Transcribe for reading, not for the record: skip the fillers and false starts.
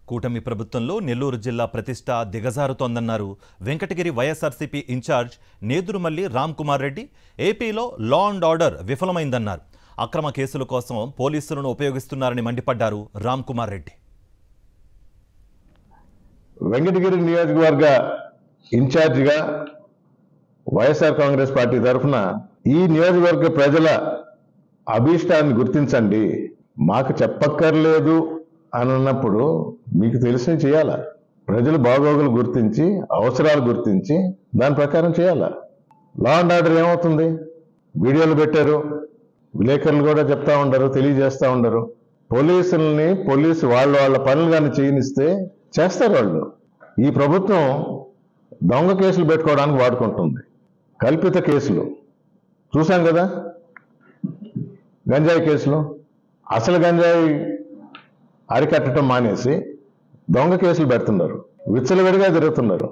కూటమి ప్రభుత్వంలో నెల్లూరు జిల్లా ప్రతిష్ట దిగజారుతోందన్నారు వెంకటగిరి వైఎస్ఆర్సీపీ ఇన్ఛార్జ్ నేదురుమల్లి రామ్ కుమార్ రెడ్డి. ఏపీలో లా అండ్ ఆర్డర్ విఫలమైందన్నారు. అక్రమ కేసుల కోసం పోలీసులను ఉపయోగిస్తున్నారని మండిపడ్డారు రామ్ కుమార్ రెడ్డి. వెంకటగిరి నియోజకవర్గ ఇన్ఛార్జిగా వైఎస్ఆర్ కాంగ్రెస్ పార్టీ తరఫున ఈ నియోజకవర్గ ప్రజల అభీష్టాన్ని గుర్తించండి, మాకు చెప్పక్కర్లేదు అని అన్నప్పుడు మీకు తెలిసి చేయాలా. ప్రజల బాగోగులు గుర్తించి, అవసరాలు గుర్తించి దాని ప్రకారం చేయాలా. లా అండ్ ఆర్డర్ ఏమవుతుంది? వీడియోలు పెట్టారు, విలేకరులు కూడా చెప్తా ఉండరు, తెలియజేస్తూ ఉండరు. పోలీసు వాళ్ళ పనులు కానీ చేయనిస్తే చేస్తారు వాళ్ళు. ఈ ప్రభుత్వం దొంగ కేసులు పెట్టుకోవడానికి వాడుకుంటుంది, కల్పిత కేసులు చూసాం కదా. గంజాయి కేసులు, అసలు గంజాయి అరికట్టడం మానేసి దొంగ కేసులు పెడుతున్నారు, విచ్చలవిడిగా తిరుగుతున్నారు.